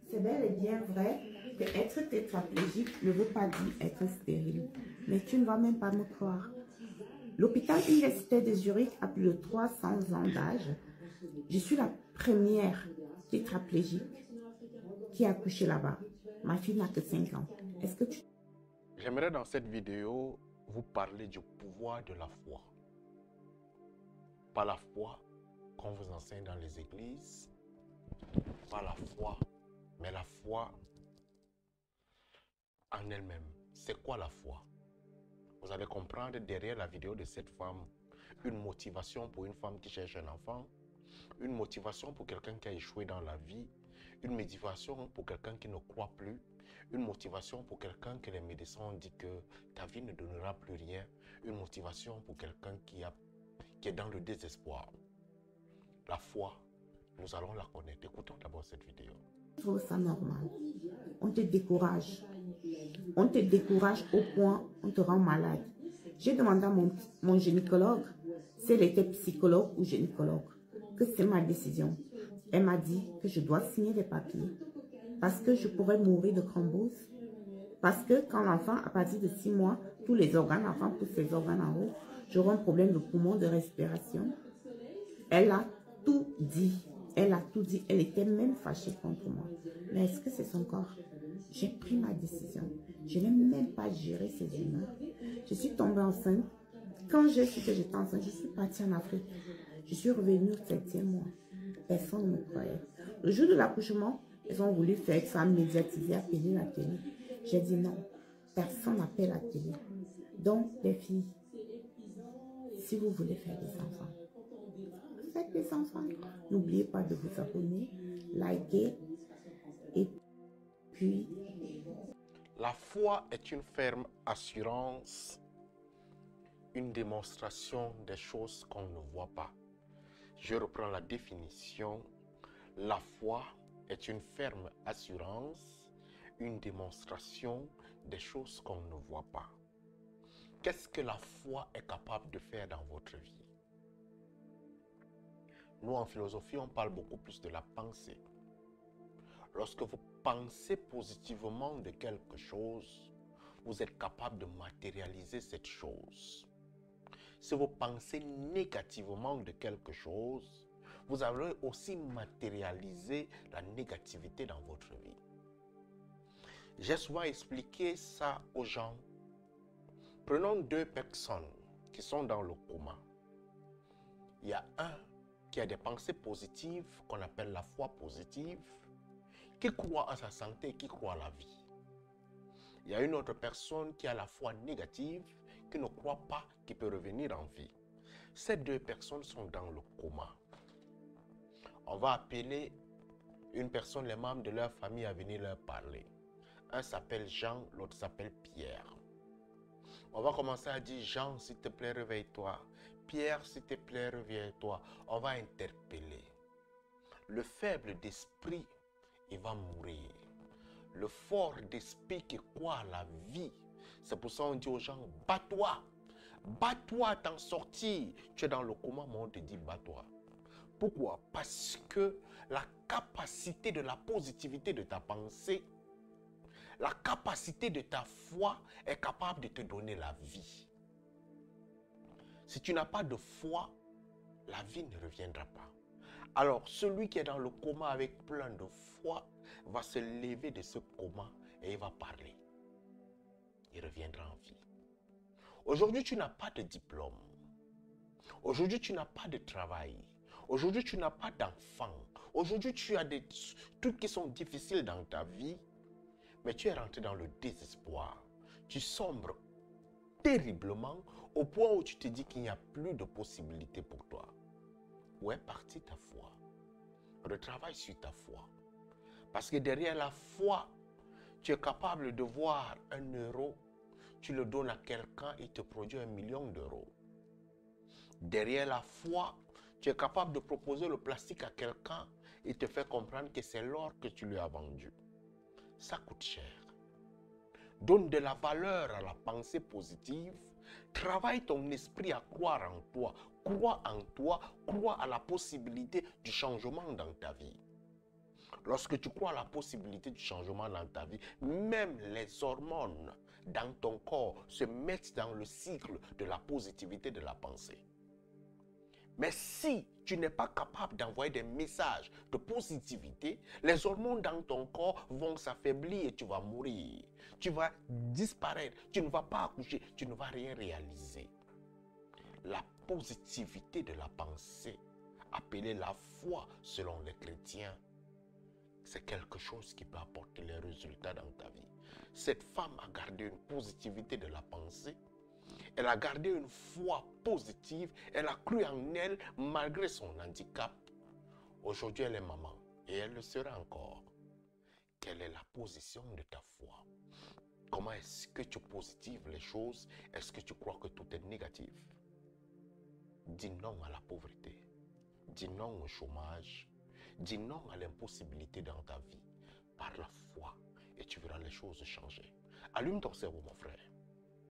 C'est bel et bien vrai que être tétraplégique ne veut pas dire être stérile. Mais tu ne vas même pas me croire. L'hôpital universitaire de Zurich a plus de 300 ans d'âge. Je suis la première tétraplégique qui a accouché là-bas. Ma fille n'a que 5 ans. Est-ce que tu... J'aimerais dans cette vidéo vous parler du pouvoir de la foi. Pas la foi qu'on vous enseigne dans les églises, pas la foi, mais la foi en elle-même. C'est quoi la foi? Vous allez comprendre derrière la vidéo de cette femme une motivation pour une femme qui cherche un enfant, une motivation pour quelqu'un qui a échoué dans la vie, une motivation pour quelqu'un qui ne croit plus, une motivation pour quelqu'un que les médecins ont dit que ta vie ne donnera plus rien, une motivation pour quelqu'un qui est dans le désespoir. La foi, nous allons la connaître. Écoutons d'abord cette vidéo. Je trouve ça normal. On te décourage. On te décourage au point où on te rend malade. J'ai demandé à mon gynécologue si elle était psychologue ou gynécologue, que c'est ma décision. Elle m'a dit que je dois signer des papiers parce que je pourrais mourir de thrombose. Parce que quand l'enfant, à partir de 6 mois, tous les organes, l'enfant pousse ses organes en haut, j'aurai un problème de poumon, de respiration. Elle a tout dit. Elle a tout dit. Elle était même fâchée contre moi. Mais est-ce que c'est son corps? J'ai pris ma décision. Je n'ai même pas géré ses humeurs. Je suis tombée enceinte. Quand j'ai su que j'étais enceinte, je suis partie en Afrique. Je suis revenue au 7e mois. Personne ne me croyait. Le jour de l'accouchement, ils ont voulu faire ça, médiatiser, appeler la télé. J'ai dit non. Personne n'appelle la télé. Donc, les filles, si vous voulez faire des enfants, faites des enfants. N'oubliez pas de vous abonner, liker et puis... La foi est une ferme assurance, une démonstration des choses qu'on ne voit pas. Je reprends la définition. La foi est une ferme assurance, une démonstration des choses qu'on ne voit pas. Qu'est-ce que la foi est capable de faire dans votre vie? Nous, en philosophie, on parle beaucoup plus de la pensée. Lorsque vous pensez positivement de quelque chose, vous êtes capable de matérialiser cette chose. Si vous pensez négativement de quelque chose, vous allez aussi matérialiser la négativité dans votre vie. J'ai souvent expliqué ça aux gens. Prenons 2 personnes qui sont dans le coma. Il y a un qui a des pensées positives, qu'on appelle la foi positive, qui croit à sa santé, qui croit à la vie. Il y a une autre personne qui a la foi négative, qui ne croit pas qu'il peut revenir en vie. Ces 2 personnes sont dans le coma. On va appeler une personne, les membres de leur famille, à venir leur parler. Un s'appelle Jean, l'autre s'appelle Pierre. On va commencer à dire, Jean, s'il te plaît, réveille-toi. Pierre, s'il te plaît, réveille-toi. On va interpeller. Le faible d'esprit, il va mourir. Le fort d'esprit qui croit à la vie, c'est pour ça qu'on dit aux gens, bats-toi. Bats-toi, t'en sortir. Tu es dans le coma, mais on te dit, bats-toi. Pourquoi? Parce que la capacité de la positivité de ta pensée, la capacité de ta foi est capable de te donner la vie. Si tu n'as pas de foi, la vie ne reviendra pas. Alors, celui qui est dans le coma avec plein de foi va se lever de ce coma et il va parler. Il reviendra en vie. Aujourd'hui, tu n'as pas de diplôme. Aujourd'hui, tu n'as pas de travail. Aujourd'hui, tu n'as pas d'enfant. Aujourd'hui, tu as des trucs qui sont difficiles dans ta vie, mais tu es rentré dans le désespoir. Tu sombres terriblement au point où tu te dis qu'il n'y a plus de possibilité pour toi. Où est partie ta foi? Retravaille sur ta foi. Parce que derrière la foi, tu es capable de voir 1 euro, tu le donnes à quelqu'un, il te produit 1 million d'euros. Derrière la foi, tu es capable de proposer le plastique à quelqu'un, il te fait comprendre que c'est l'or que tu lui as vendu. Ça coûte cher. Donne de la valeur à la pensée positive. Travaille ton esprit à croire en toi. Crois en toi. Crois à la possibilité du changement dans ta vie. Lorsque tu crois à la possibilité du changement dans ta vie, même les hormones dans ton corps se mettent dans le cycle de la positivité de la pensée. Mais si tu n'es pas capable d'envoyer des messages de positivité, les hormones dans ton corps vont s'affaiblir et tu vas mourir. Tu vas disparaître, tu ne vas pas accoucher, tu ne vas rien réaliser. La positivité de la pensée, appelée la foi selon les chrétiens, c'est quelque chose qui peut apporter les résultats dans ta vie. Cette femme a gardé une positivité de la pensée. Elle a gardé une foi positive. Elle a cru en elle malgré son handicap. Aujourd'hui, elle est maman et elle le sera encore. Quelle est la position de ta foi? Comment est-ce que tu positives les choses? Est-ce que tu crois que tout est négatif? Dis non à la pauvreté. Dis non au chômage. Dis non à l'impossibilité dans ta vie par la foi et tu verras les choses changer. Allume ton cerveau, mon frère.